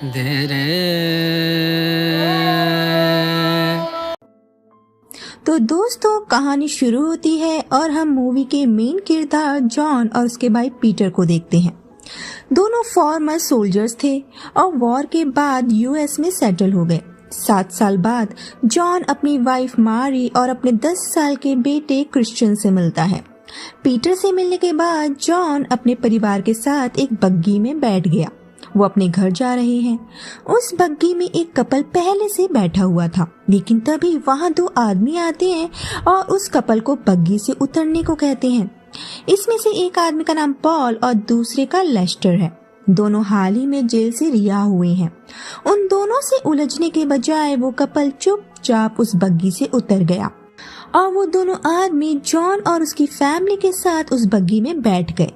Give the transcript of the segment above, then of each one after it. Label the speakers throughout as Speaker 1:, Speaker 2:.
Speaker 1: दे रे।
Speaker 2: तो दोस्तों, कहानी शुरू होती है और हम मूवी के मेन किरदार जॉन और उसके भाई पीटर को देखते हैं। दोनों फॉर्मर सोल्जर्स थे और वॉर के बाद यूएस में सेटल हो गए। 7 साल बाद जॉन अपनी वाइफ मारी और अपने 10 साल के बेटे क्रिश्चियन से मिलता है। पीटर से मिलने के बाद जॉन अपने परिवार के साथ एक बग्गी में बैठ गया। वो अपने घर जा रहे हैं। उस बग्गी में एक कपल पहले से बैठा हुआ था, लेकिन तभी वहाँ 2 आदमी आते हैं और उस कपल को बग्गी से उतरने को कहते हैं। इसमें से एक आदमी का नाम पॉल और दूसरे का लेस्टर है। दोनों हाल ही में जेल से रिहा हुए हैं। उन दोनों से उलझने के बजाय वो कपल चुपचाप उस बग्गी से उतर गया और वो दोनों आदमी जॉन और उसकी फैमिली के साथ उस बग्गी में बैठ गए।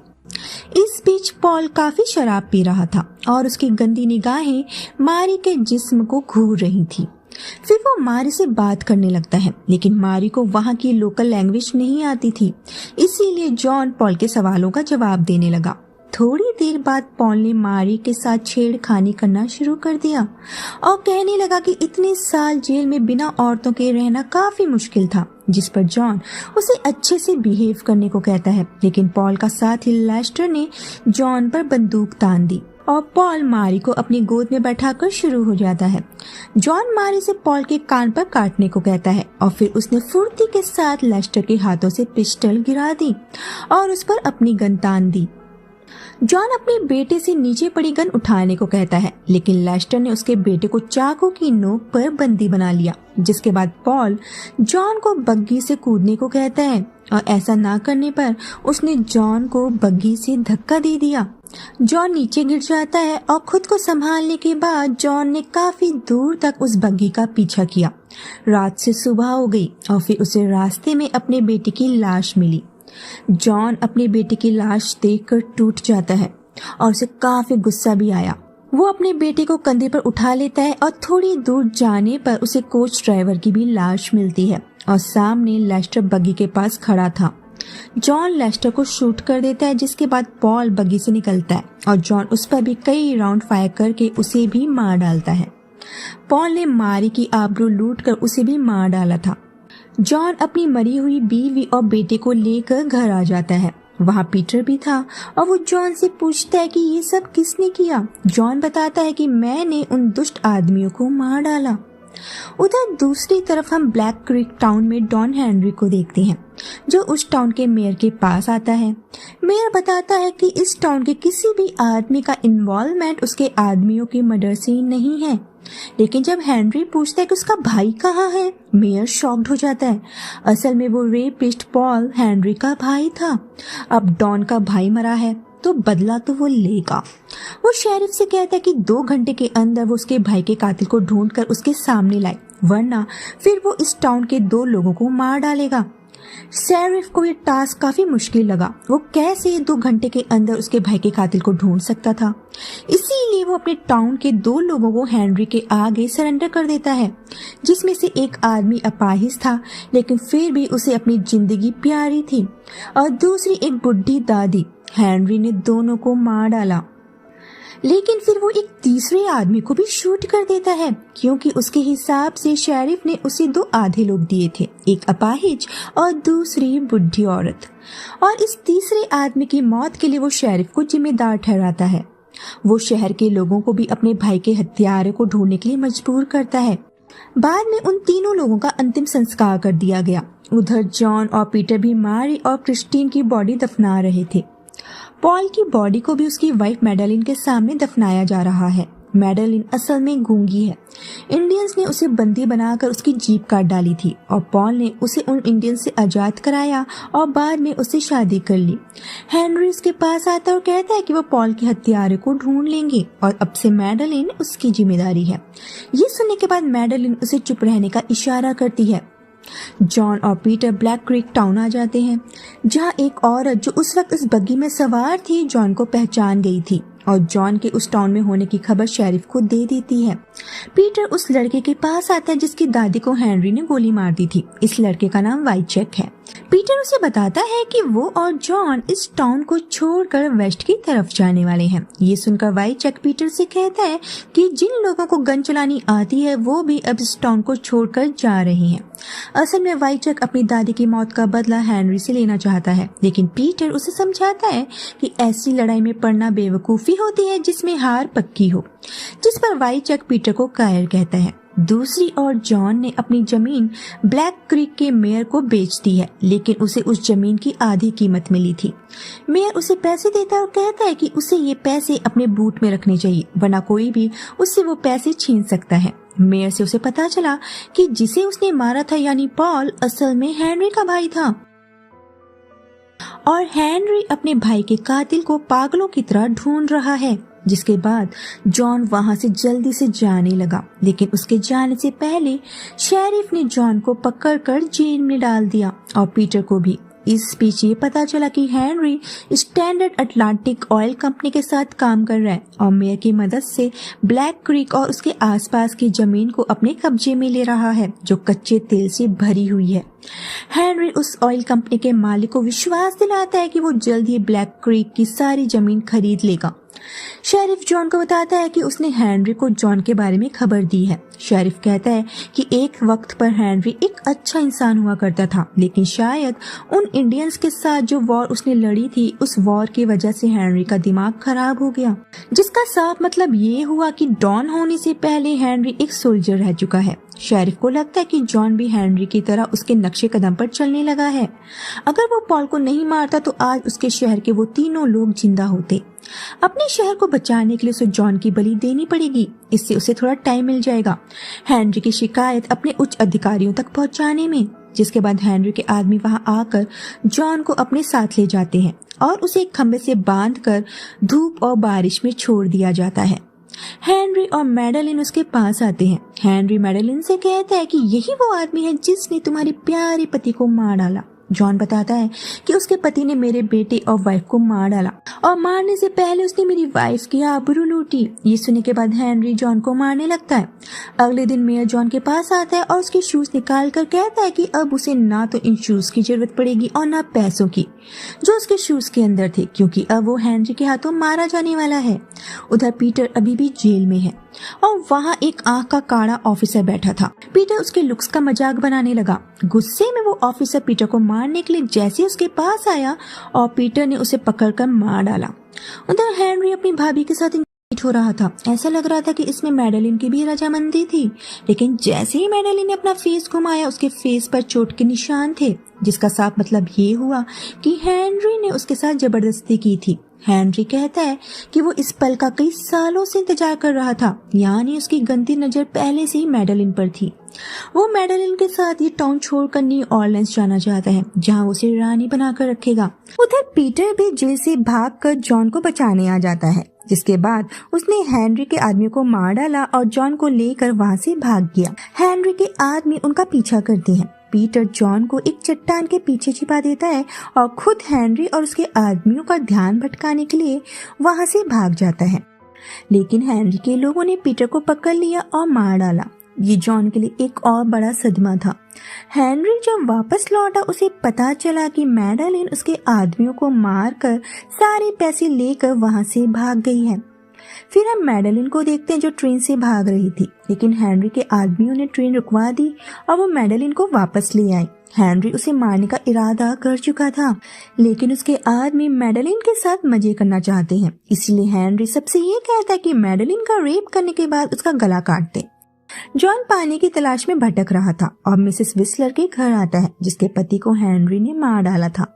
Speaker 2: इस बीच पॉल काफी शराब पी रहा था और उसकी गंदी निगाहें मारी के जिस्म को घूर रही थी। फिर वो मारी से बात करने लगता है, लेकिन मारी को वहाँ की लोकल लैंग्वेज नहीं आती थी, इसीलिए जॉन पॉल के सवालों का जवाब देने लगा। थोड़ी देर बाद पॉल ने मारी के साथ छेड़खानी करना शुरू कर दिया और कहने लगा कि इतने साल जेल में बिना औरतों के रहना काफी मुश्किल था, जिस पर जॉन उसे अच्छे से बिहेव करने को कहता है। लेकिन पॉल का साथी लेस्टर ने जॉन पर बंदूक तान दी और पॉल मारी को अपनी गोद में बैठाकर शुरू हो जाता है। जॉन मारी से पॉल के कान पर काटने को कहता है और फिर उसने फुर्ती के साथ लेस्टर के हाथों से पिस्टल गिरा दी और उस पर अपनी गन तान दी। जॉन अपने बेटे से नीचे पड़ी गन उठाने को कहता है, लेकिन लेस्टर ने उसके बेटे को चाकू की नोक पर बंदी बना लिया, जिसके बाद पॉल जॉन को बग्गी से कूदने को कहता है और ऐसा ना करने पर उसने जॉन को बग्गी से धक्का दे दिया। जॉन नीचे गिर जाता है और खुद को संभालने के बाद जॉन ने काफी दूर तक उस बग्गी का पीछा किया। रात से सुबह हो गई और फिर उसे रास्ते में अपने बेटे की लाश मिली। जॉन अपने बेटे की लाश देखकर टूट जाता है और उसे काफी गुस्सा भी आया। वो अपने बेटे को कंधे पर उठा लेता है और थोड़ी दूर जाने पर उसे कोच ड्राइवर की भी लाश मिलती है और सामने लेस्टर बग्गी के पास खड़ा था। जॉन लेस्टर को शूट कर देता है, जिसके बाद पॉल बग्गी से निकलता है और जॉन उस पर भी कई राउंड फायर करके उसे भी मार डालता है। पॉल ने मारी की आबरू लूट कर उसे भी मार डाला था। जॉन अपनी मरी हुई बीवी और बेटे को लेकर घर आ जाता है। वहाँ पीटर भी था और वो जॉन से पूछता है कि ये सब किसने किया। जॉन बताता है कि मैंने उन दुष्ट आदमियों को मार डाला। उधर दूसरी तरफ हम ब्लैक क्रीक टाउन में डॉन हेनरी को देखते हैं, जो उस टाउन के मेयर के पास आता है। मेयर बताता है कि इस टाउन के किसी भी आदमी का इन्वॉल्वमेंट उसके आदमियों के मर्डर से नहीं है। लेकिन जब हेनरी पूछता है कि उसका भाई कहाँ है, मेयर शॉक्ड हो जाता है। असल में वो रेपिस्ट पॉल हेनरी का भाई था। अब डॉन का भाई मरा है तो बदला तो वो लेगा। वो शेरिफ से कहता है कि 2 घंटे के अंदर वो उसके भाई के कातिल को ढूंढकर उसके सामने लाए, वरना फिर वो इस टाउन के 2 लोगों को मार डालेगा। शेरिफ को ये टास्क काफी मुश्किल लगा। वो कैसे 2 घंटे के अंदर उसके भाई के कातिल को ढूंढ सकता था। इसीलिए वो अपने टाउन के 2 लोगों को हेनरी के आगे सरेंडर कर देता है, जिसमें से एक आदमी अपाहिज था, लेकिन फिर भी उसे अपनी जिंदगी प्यारी थी, और दूसरी एक बुढ़ी दादी। हेनरी ने दोनों को मार डाला, लेकिन फिर वो एक तीसरे आदमी को भी शूट कर देता है, क्योंकि उसके हिसाब से शेरिफ ने उसे 2 आधे लोग दिए थे, एक अपाहिज और दूसरी बुढ़ी औरत। और इस तीसरे आदमी की मौत के लिए वो शेरिफ को जिम्मेदार ठहराता है। वो शहर के लोगों को भी अपने भाई के हत्यारे को ढूंढने के लिए मजबूर करता है। बाद में उन तीनों लोगों का अंतिम संस्कार कर दिया गया। उधर जॉन और पीटर भी मारी और क्रिस्टीन की बॉडी दफना रहे थे। पॉल की बॉडी को भी उसकी वाइफ मैडेलिन के सामने दफनाया जा रहा है। मैडेलिन असल में गूंगी है। इंडियंस ने उसे बंदी बनाकर उसकी जीप काट डाली थी और पॉल ने उसे उन इंडियंस से आजाद कराया और बाद में उससे शादी कर ली। हेनरी उसके पास आता है और कहता है कि वो पॉल के हत्यारे को ढूंढ लेंगे और अब से मैडेलिन उसकी जिम्मेदारी है। ये सुनने के बाद मैडेलिन उसे चुप रहने का इशारा करती है। जॉन और पीटर ब्लैक क्रीक टाउन आ जाते हैं, जहां एक औरत जो उस वक्त इस बग्गी में सवार थी जॉन को पहचान गई थी और जॉन के उस टाउन में होने की खबर शेरिफ को दे देती है। पीटर उस लड़के के पास आता है जिसकी दादी को हेनरी ने गोली मार दी थी। इस लड़के का नाम वाइचेक है। पीटर उसे बताता है कि वो और जॉन इस टाउन को छोड़कर वेस्ट की तरफ जाने वाले हैं। ये सुनकर वाइचेक पीटर से कहता है कि जिन लोगों को गन चलानी आती है वो भी अब इस टाउन को छोड़कर जा रहे हैं। असल में वाइचेक अपनी दादी की मौत का बदला हेनरी से लेना चाहता है, लेकिन पीटर उसे समझाता है कि ऐसी लड़ाई में पड़ना बेवकूफी होती है जिसमें हार पक्की हो, जिस पर वाइचेक पीटर को कायर कहता है। दूसरी ओर जॉन ने अपनी जमीन ब्लैक क्रीक के मेयर को बेच दी है, लेकिन उसे उस जमीन की आधी कीमत मिली थी। मेयर उसे पैसे देता है और कहता है कि उसे ये पैसे अपने बूट में रखने चाहिए, वरना कोई भी उससे वो पैसे छीन सकता है। मेयर से उसे पता चला कि जिसे उसने मारा था यानी पॉल असल में हेनरी का भाई था और हेनरी अपने भाई के कातिल को पागलों की तरह ढूंढ रहा है। जिसके बाद जॉन वहां से जल्दी से जाने लगा, लेकिन उसके जाने से पहले शेरिफ ने जॉन को पकड़कर जेल में डाल दिया और पीटर को भी। इस बीच ये पता चला कि Henry standard Atlantic oil company के साथ काम कर रहा है और मेयर की मदद से ब्लैक क्रीक और उसके आसपास की जमीन को अपने कब्जे में ले रहा है जो कच्चे तेल से भरी हुई है। हेनरी उस ऑयल कंपनी के मालिक को विश्वास दिलाता है कि वो जल्द ही ब्लैक क्रीक की सारी जमीन खरीद लेगा। शेरिफ जॉन को बताता है कि उसने हेनरी को जॉन के बारे में खबर दी है। शेरिफ कहता है कि एक वक्त पर हेनरी एक अच्छा इंसान हुआ करता था, लेकिन शायद उन इंडियंस के साथ जो वॉर उसने लड़ी थी उस वॉर की वजह से हेनरी का दिमाग खराब हो गया, जिसका साफ मतलब ये हुआ कि डॉन होने से पहले हेनरी एक सोल्जर रह चुका है। शेरिफ को लगता है कि जॉन भी हेनरी की तरह उसके नक्शे कदम पर चलने लगा है। अगर वो पॉल को नहीं मारता तो आज उसके शहर के वो तीनों लोग जिंदा होते। अपने शहर को बचाने के लिए उसे जॉन की बलि देनी पड़ेगी, इससे उसे थोड़ा टाइम मिल जाएगा हेनरी की शिकायत अपने उच्च अधिकारियों तक पहुंचाने में। जिसके बाद हेनरी के आदमी वहां आकर जॉन को अपने साथ ले जाते हैं और उसे एक खंबे से बांधकर धूप और बारिश में छोड़ दिया जाता है। हेनरी और मैडेलिन उसके पास आते हैं। हेनरी मैडेलिन से कहता है कि यही वो आदमी है जिसने तुम्हारे प्यारे पति को मार डाला। जॉन बताता है कि उसके पति ने मेरे बेटे और वाइफ को मार डाला और मारने से पहले उसने मेरी वाइफ की आबरू लूटी। ये सुनने के बाद हेनरी जॉन को मारने लगता है। अगले दिन मेयर जॉन के पास आता है और उसके शूज निकाल कर कहता है कि अब उसे ना तो इन शूज की जरूरत पड़ेगी और ना पैसों की जो उसके शूज के अंदर थे, क्योंकि अब वो हेनरी के हाथों मारा जाने वाला है। उधर पीटर अभी भी जेल में है और वहाँ एक आंख का काड़ा ऑफिसर बैठा था। पीटर उसके लुक्स का मजाक बनाने लगा। गुस्से में वो ऑफिसर पीटर को मारने के लिए जैसे उसके पास आया और पीटर ने उसे पकड़कर मार डाला। उधर हेनरी अपनी भाभी के साथ हो रहा था। ऐसा लग रहा था कि इसमें मैडेलिन की भी रजामंदी थी, लेकिन जैसे ही मैडेलिन ने अपना फेस घुमाया उसके फेस पर चोट के निशान थे, जिसका साफ मतलब ये हुआ कि हेनरी ने उसके साथ जबरदस्ती की थी। हेनरी कहता है कि वो इस पल का कई सालों से इंतजार कर रहा था, यानी उसकी गंदी नजर पहले से ही मैडेलिन पर थी। वो मैडेलिन के साथ ये टाउन छोड़कर न्यू ऑरलेंस जाना चाहता है, जहाँ उसे रानी बनाकर रखेगा। उधर पीटर भी जेल से भागकर जॉन को बचाने आ जाता है, जिसके बाद उसने हेनरी के आदमी को मार डाला और जॉन को लेकर वहाँ से भाग गया। हेनरी के आदमी उनका पीछा करते हैं। पीटर जॉन को एक चट्टान के पीछे छिपा देता है और खुद हेनरी और उसके आदमियों का ध्यान भटकाने के लिए वहाँ से भाग जाता है, लेकिन हेनरी के लोगों ने पीटर को पकड़ लिया और मार डाला। ये जॉन के लिए एक और बड़ा सदमा था। हेनरी जब वापस लौटा उसे पता चला कि मैडेलिन उसके आदमियों को मारकर सारे पैसे लेकर वहां से भाग गई है। फिर हम मैडेलिन को देखते हैं जो ट्रेन से भाग रही थी, लेकिन हेनरी के आदमियों ने ट्रेन रुकवा दी और वो मैडेलिन को वापस ले आए। हेनरी उसे मारने का इरादा कर चुका था, लेकिन उसके आदमी मैडेलिन के साथ मजे करना चाहते हैं, इसलिए हेनरी सबसे ये कहता है कि मैडेलिन का रेप करने के बाद उसका गला काट दे। जॉन पानी की तलाश में भटक रहा था और मिसेस विस्लर के घर आता है, जिसके पति को हेनरी ने मार डाला था।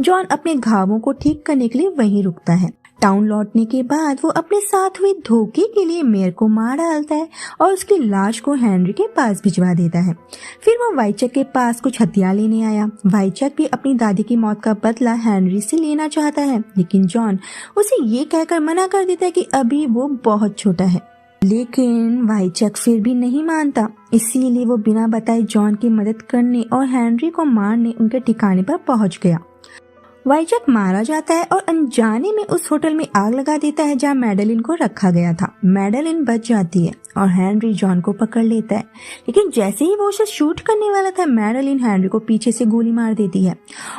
Speaker 2: जॉन अपने घावों को ठीक करने के लिए वहीं रुकता है। टाउन लौटने के बाद वो अपने साथ हुए धोखे के लिए मेयर को मार डालता है और उसकी लाश को हेनरी के पास भिजवा देता है। फिर वो वाइचक के पास कुछ हथियार लेने आया। वाइचक भी अपनी दादी की मौत का बदला हेनरी से लेना चाहता है, लेकिन जॉन उसे ये कहकर मना कर देता है कि अभी वो बहुत छोटा है। लेकिन वाइचक फिर भी नहीं मानता, इसीलिए वो बिना बताए जॉन की मदद करने और हेनरी को मारने उनके ठिकाने पर पहुंच गया। वाइजैक मारा जाता है और अनजाने में उस होटल में आग लगा देता है जहाँ मैडेलिन को रखा गया था। मैडेलिन बच जाती है और हेनरी जॉन को पकड़ लेता है, लेकिन जैसे ही वो उसे शूट करने वाला था, मैडेलिन हेनरी को पीछे से गोली मार देती है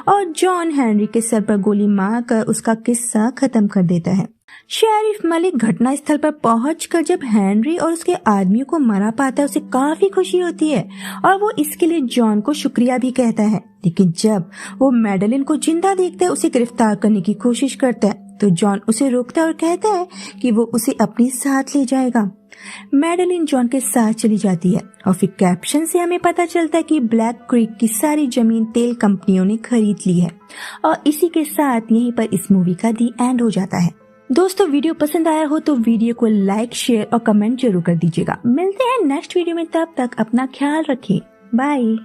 Speaker 2: और जॉन हेनरी के सर पर गोली मारकर उसका किस्सा खत्म कर देता है। शेरिफ मलिक घटना स्थल पर पहुंचकर जब हेनरी और उसके आदमियों को मरा पाता है, उसे काफी खुशी होती है और वो इसके लिए जॉन को शुक्रिया भी कहता है। लेकिन जब वो मैडेलिन को जिंदा देखता है, उसे गिरफ्तार करने की कोशिश करता है, तो जॉन उसे रोकता है और कहता है कि वो उसे अपने साथ ले जाएगा। मैडेलिन जॉन के साथ चली जाती है और फिर कैप्शन से हमें पता चलता है कि ब्लैक क्रीक की सारी जमीन तेल कंपनियों ने खरीद ली है। और इसी के साथ यहीं पर इस मूवी का दी एंड हो जाता है। दोस्तों, वीडियो पसंद आया हो तो वीडियो को लाइक, शेयर और कमेंट जरूर कर दीजिएगा। मिलते हैं नेक्स्ट वीडियो में, तब तक अपना ख्याल रखिए। बाय।